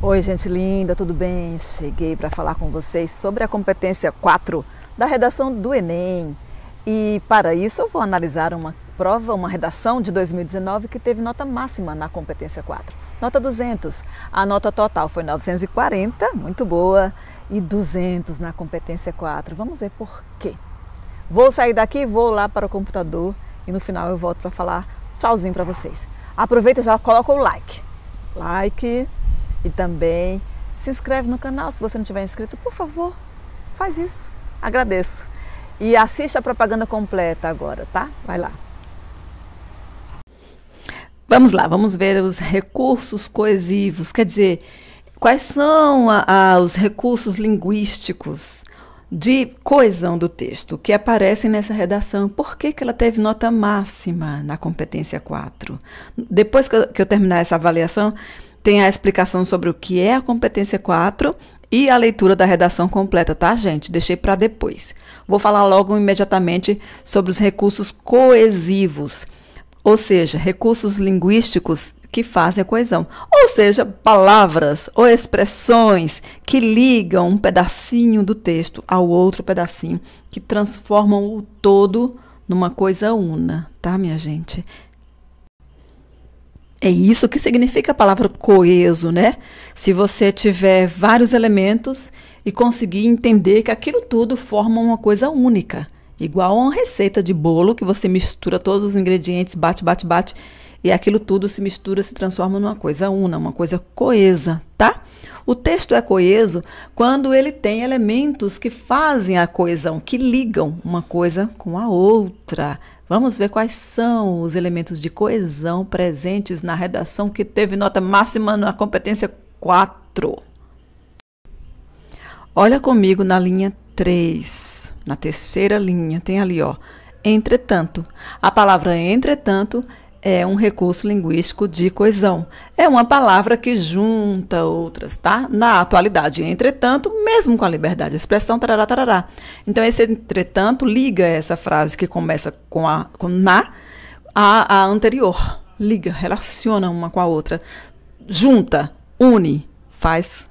Oi, gente linda, tudo bem? Cheguei para falar com vocês sobre a competência 4 da redação do Enem. E para isso eu vou analisar uma prova, uma redação de 2019 que teve nota máxima na competência 4, nota 200. A nota total foi 940, muito boa, e 200 na competência 4. Vamos ver por quê. Vou sair daqui, vou lá para o computador e no final eu volto para falar tchauzinho para vocês. Aproveita e já coloca o like. E também se inscreve no canal se você não tiver inscrito, por favor, faz isso, agradeço. E assiste a propaganda completa agora, tá? Vai lá. Vamos lá, vamos ver os recursos coesivos, quer dizer, quais são os recursos linguísticos de coesão do texto que aparecem nessa redação. Por que ela teve nota máxima na competência 4? Depois que eu terminar essa avaliação, tem a explicação sobre o que é a competência 4 e a leitura da redação completa, tá, gente? Deixei para depois. Vou falar logo imediatamente sobre os recursos coesivos, ou seja, recursos linguísticos que fazem a coesão, ou seja, palavras ou expressões que ligam um pedacinho do texto ao outro pedacinho, que transformam o todo numa coisa una, tá, minha gente? É isso que significa a palavra coeso, né? Se você tiver vários elementos e conseguir entender que aquilo tudo forma uma coisa única, igual a uma receita de bolo que você mistura todos os ingredientes, bate, e aquilo tudo se mistura, se transforma numa coisa una, uma coisa coesa, tá? O texto é coeso quando ele tem elementos que fazem a coesão, que ligam uma coisa com a outra. Vamos ver quais são os elementos de coesão presentes na redação que teve nota máxima na competência 4. Olha comigo na linha 3, na terceira linha, tem ali, ó, entretanto. A palavra entretanto é um recurso linguístico de coesão. É uma palavra que junta outras, tá? Na atualidade, entretanto, mesmo com a liberdade de expressão, tarará, tarará. Então, esse entretanto liga essa frase que começa com a anterior. Liga, relaciona uma com a outra. Junta, une, faz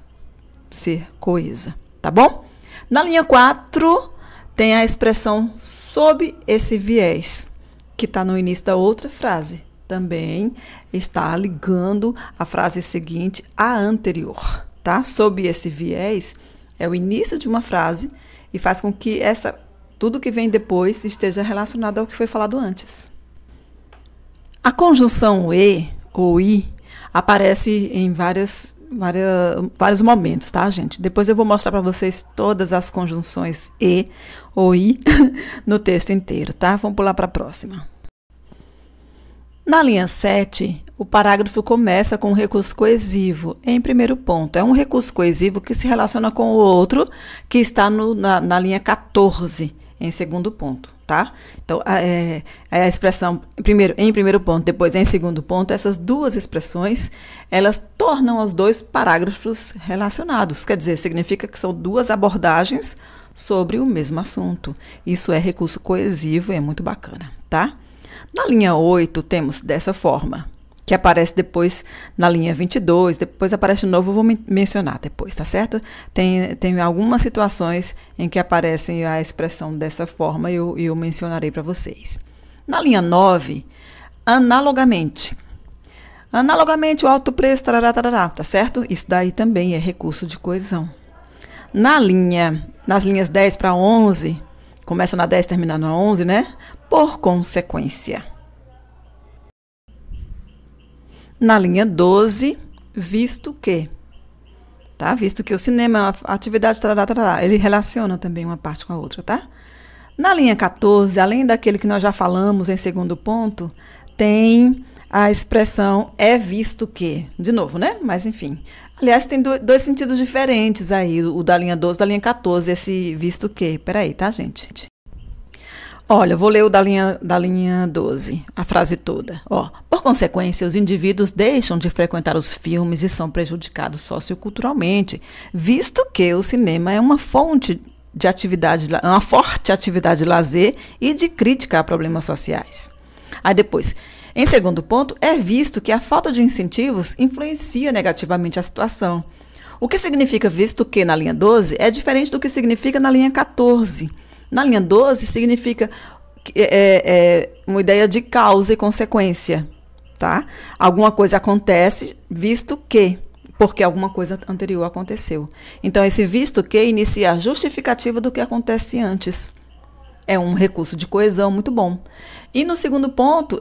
ser coesa, tá bom? Na linha 4, tem a expressão sob esse viés, que está no início da outra frase. Também está ligando a frase seguinte à anterior, tá? Sob esse viés é o início de uma frase e faz com que tudo que vem depois esteja relacionado ao que foi falado antes. A conjunção e ou i aparece em vários momentos, tá, gente? Depois eu vou mostrar para vocês todas as conjunções e ou i no texto inteiro, tá? Vamos pular para a próxima. Na linha 7, o parágrafo começa com um recurso coesivo em primeiro ponto. É um recurso coesivo que se relaciona com o outro que está na linha 14, em segundo ponto, tá? Então, a expressão em primeiro ponto, depois em segundo ponto, essas duas expressões, elas tornam os dois parágrafos relacionados. Quer dizer, significa que são duas abordagens sobre o mesmo assunto. Isso é recurso coesivo e é muito bacana, tá? Na linha 8, temos dessa forma, que aparece depois na linha 22, depois aparece de novo, eu vou mencionar depois, tá certo? Tem algumas situações em que aparecem a expressão dessa forma e eu mencionarei para vocês. Na linha 9, analogamente. Analogamente, o alto preço, tarará, tarará, tá certo? Isso daí também é recurso de coesão. Nas linhas 10 para 11, começa na 10, termina na 11, né? Por consequência. Na linha 12, visto que. Tá? Visto que o cinema é uma atividade, tarará, tarará, ele relaciona também uma parte com a outra, tá? Na linha 14, além daquele que nós já falamos em segundo ponto, tem a expressão é visto que. De novo, né? Mas enfim. Aliás, tem dois sentidos diferentes aí, o da linha 12 e da linha 14, esse visto que. Peraí, tá, gente? Olha, vou ler o da linha 12, a frase toda. Ó, por consequência, os indivíduos deixam de frequentar os filmes e são prejudicados socioculturalmente, visto que o cinema é uma fonte de atividade, uma forte atividade de lazer e de crítica a problemas sociais. Aí depois, Em segundo ponto, é visto que a falta de incentivos influencia negativamente a situação. O que significa visto que na linha 12 é diferente do que significa na linha 14. Na linha 12 significa uma ideia de causa e consequência, tá? Alguma coisa acontece visto que, porque alguma coisa anterior aconteceu. Então, esse visto que inicia a justificativa do que acontece antes. É um recurso de coesão muito bom. E no segundo ponto,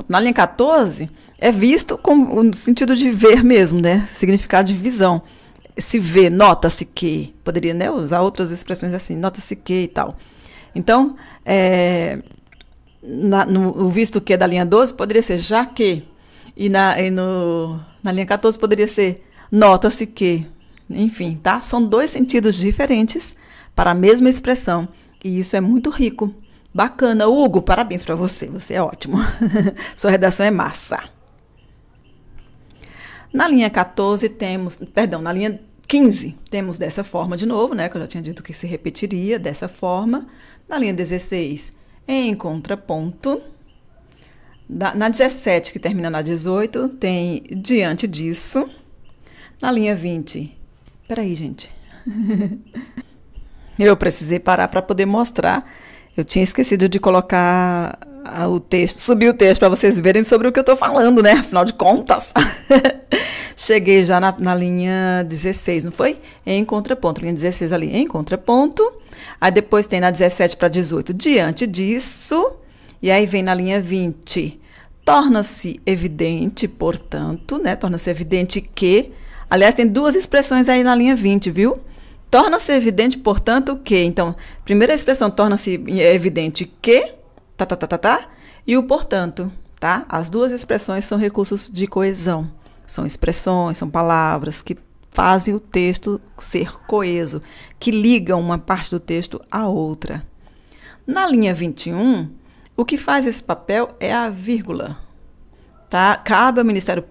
na linha 14, é visto com no sentido de ver mesmo, né? Significado de visão. Se vê, nota-se que, poderia, né, usar outras expressões assim, nota-se que e tal. Então, o visto que da linha 12 poderia ser já que, na linha 14 poderia ser nota-se que, enfim, tá? São dois sentidos diferentes para a mesma expressão, e isso é muito rico. Bacana, Hugo, parabéns para você, você é ótimo. Sua redação é massa. Na linha 14 na linha 15 temos dessa forma de novo, né, que eu já tinha dito que se repetiria dessa forma. Na linha 16, em contraponto. Na 17, que termina na 18, tem diante disso. Na linha 20, peraí, gente. Eu precisei parar para poder mostrar. Eu tinha esquecido de colocar o texto, subir o texto para vocês verem sobre o que eu estou falando, né? Afinal de contas. Cheguei já na linha 16, não foi? Em contraponto, linha 16 ali, em contraponto. Aí depois tem na 17 para 18, diante disso. E aí vem na linha 20, torna-se evidente, portanto, né? Torna-se evidente que... Aliás, tem duas expressões aí na linha 20, viu? Torna-se evidente, portanto, que... Então, primeira expressão, torna-se evidente que... E o portanto, tá? As duas expressões são recursos de coesão. São expressões, são palavras que fazem o texto ser coeso, que ligam uma parte do texto à outra. Na linha 21, o que faz esse papel é a vírgula, tá? Cabe ao Ministério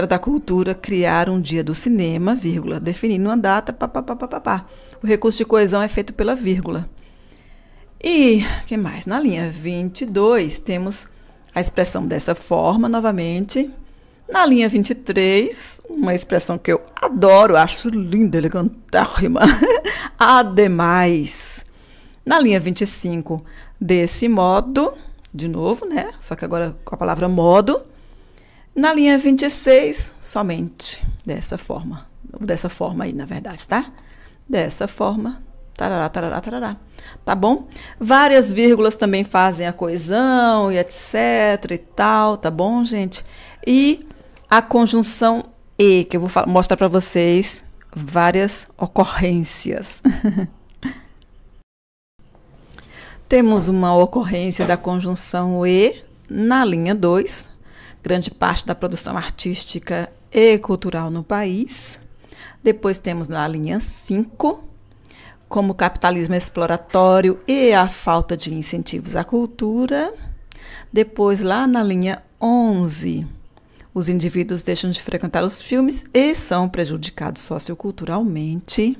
da Cultura criar um dia do cinema, vírgula, definindo uma data, papapá. O recurso de coesão é feito pela vírgula. E, o que mais? Na linha 22, temos a expressão dessa forma, novamente. Na linha 23, uma expressão que eu adoro, acho linda, elegantérrima. Ademais. Na linha 25, desse modo, de novo, né? Só que agora com a palavra modo. Na linha 26, somente dessa forma. Dessa forma aí, na verdade, tá? Dessa forma, tarará, tarará, tarará. Tá bom? Várias vírgulas também fazem a coesão e etc e tal, tá bom, gente? E a conjunção e, que eu vou mostrar para vocês várias ocorrências. Temos uma ocorrência da conjunção e na linha 2, grande parte da produção artística e cultural no país. Depois temos na linha 5, como o capitalismo exploratório e a falta de incentivos à cultura. Depois, lá na linha 11, os indivíduos deixam de frequentar os filmes e são prejudicados socioculturalmente.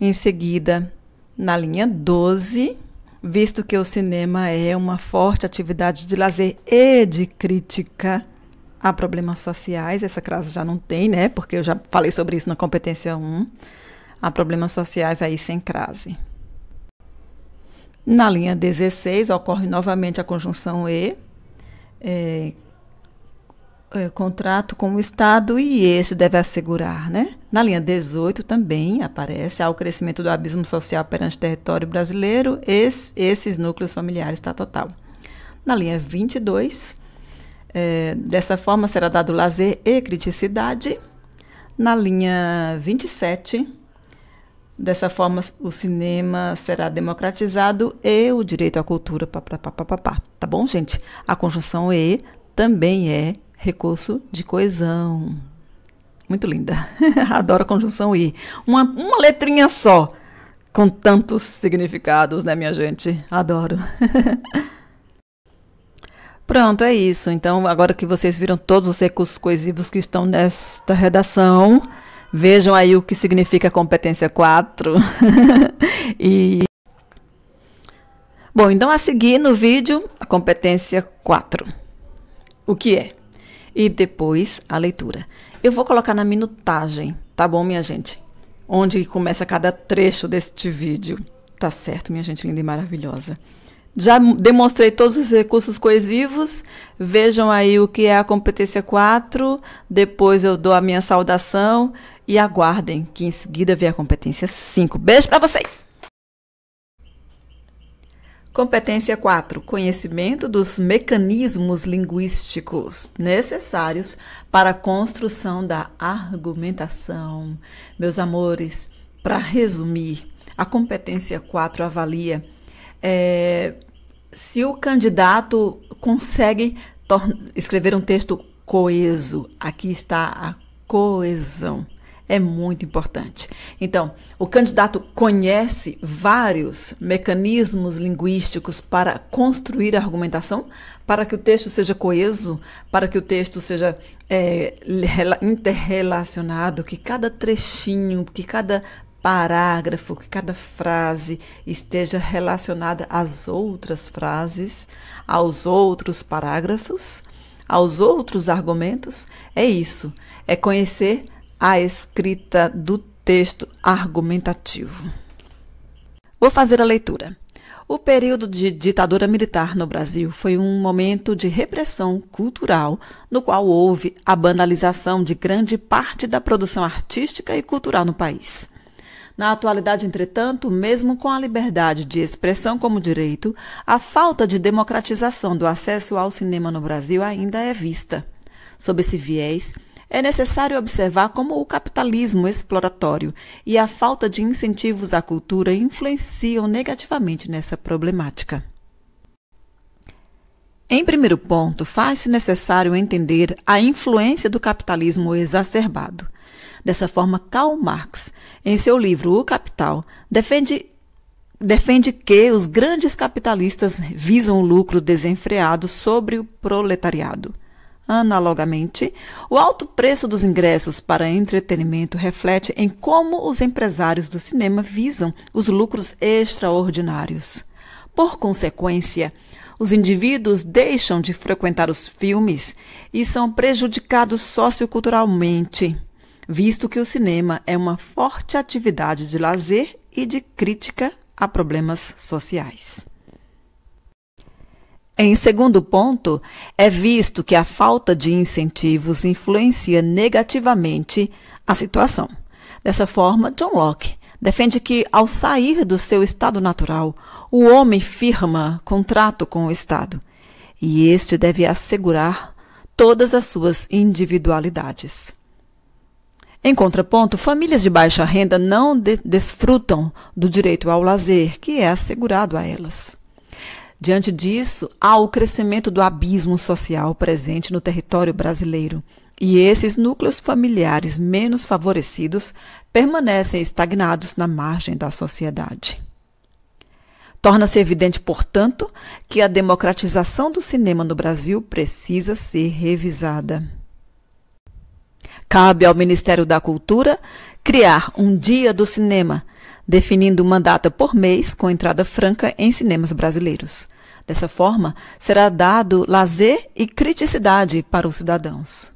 Em seguida, na linha 12, visto que o cinema é uma forte atividade de lazer e de crítica a problemas sociais, essa crase já não tem, né? Porque eu já falei sobre isso na competência 1. Há problemas sociais aí sem crase. Na linha 16, ocorre novamente a conjunção e, contrato com o Estado e este deve assegurar, né? Na linha 18 também aparece o crescimento do abismo social perante o território brasileiro, esses núcleos familiares está total. Na linha 22, dessa forma será dado lazer e criticidade. Na linha 27, dessa forma o cinema será democratizado e o direito à cultura, tá bom, gente? A conjunção e também é recurso de coesão. Muito linda. Adoro a conjunção e. Uma letrinha só, com tantos significados, né, minha gente? Adoro. Pronto, é isso. Então, agora que vocês viram todos os recursos coesivos que estão nesta redação, vejam aí o que significa competência 4. E Bom, então a seguir no vídeo, a competência 4. O que é? E depois a leitura. Eu vou colocar na minutagem, tá bom, minha gente? Onde começa cada trecho deste vídeo. Tá certo, minha gente linda e maravilhosa. Já demonstrei todos os recursos coesivos. Vejam aí o que é a competência 4. Depois eu dou a minha saudação e aguardem que em seguida vem a competência 5. Beijo para vocês! Competência 4. Conhecimento dos mecanismos linguísticos necessários para a construção da argumentação. Meus amores, para resumir, a competência 4 avalia se o candidato consegue escrever um texto coeso. Aqui está a coesão. É muito importante. Então, o candidato conhece vários mecanismos linguísticos para construir a argumentação, para que o texto seja coeso, para que o texto seja interrelacionado, que cada trechinho, que cada parágrafo, que cada frase esteja relacionada às outras frases, aos outros parágrafos, aos outros argumentos. É isso, é conhecer a escrita do texto argumentativo. Vou fazer a leitura. O período de ditadura militar no Brasil foi um momento de repressão cultural, no qual houve a banalização de grande parte da produção artística e cultural no país. Na atualidade, entretanto, mesmo com a liberdade de expressão como direito, a falta de democratização do acesso ao cinema no Brasil ainda é vista. Sob esse viés, é necessário observar como o capitalismo exploratório e a falta de incentivos à cultura influenciam negativamente nessa problemática. Em primeiro ponto, faz-se necessário entender a influência do capitalismo exacerbado. Dessa forma, Karl Marx, em seu livro O Capital, defende que os grandes capitalistas visam o lucro desenfreado sobre o proletariado. Analogamente, o alto preço dos ingressos para entretenimento reflete em como os empresários do cinema visam os lucros extraordinários. Por consequência, os indivíduos deixam de frequentar os filmes e são prejudicados socioculturalmente, visto que o cinema é uma forte atividade de lazer e de crítica a problemas sociais. Em segundo ponto, é visto que a falta de incentivos influencia negativamente a situação. Dessa forma, John Locke defende que, ao sair do seu estado natural, o homem firma contrato com o Estado, e este deve assegurar todas as suas individualidades. Em contraponto, famílias de baixa renda não desfrutam do direito ao lazer, que é assegurado a elas. Diante disso, há o crescimento do abismo social presente no território brasileiro, e esses núcleos familiares menos favorecidos permanecem estagnados na margem da sociedade. Torna-se evidente, portanto, que a democratização do cinema no Brasil precisa ser revisada. Cabe ao Ministério da Cultura criar um dia do cinema, definindo uma data por mês com entrada franca em cinemas brasileiros. Dessa forma, será dado lazer e criticidade para os cidadãos.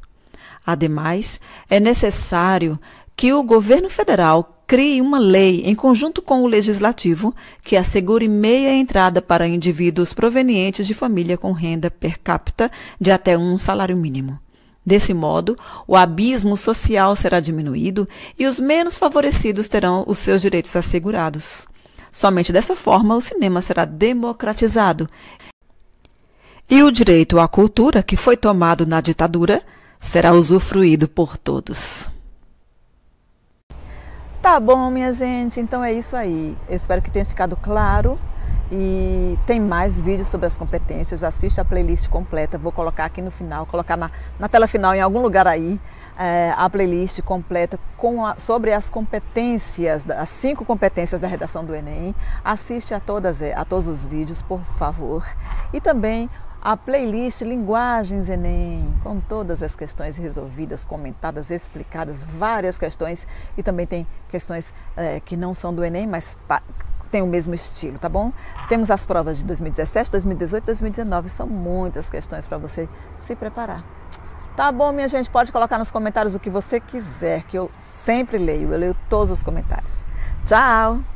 Ademais, é necessário que o governo federal crie uma lei em conjunto com o legislativo que assegure meia entrada para indivíduos provenientes de família com renda per capita de até um salário mínimo. Desse modo, o abismo social será diminuído e os menos favorecidos terão os seus direitos assegurados. Somente dessa forma o cinema será democratizado e o direito à cultura, que foi tomado na ditadura, será usufruído por todos. Tá bom, minha gente, então é isso aí. Eu espero que tenha ficado claro. E tem mais vídeos sobre as competências. Assiste a playlist completa. Vou colocar aqui no final, colocar na tela final, em algum lugar aí, a playlist completa sobre as competências, as 5 competências da redação do Enem. Assiste a todos os vídeos, por favor. E também a playlist Linguagens Enem, com todas as questões resolvidas, comentadas, explicadas, várias questões. E também tem questões que não são do Enem, mas têm o mesmo estilo, tá bom? Temos as provas de 2017, 2018, 2019, são muitas questões para você se preparar. Tá bom, minha gente? Pode colocar nos comentários o que você quiser, que eu sempre leio. Eu leio todos os comentários. Tchau!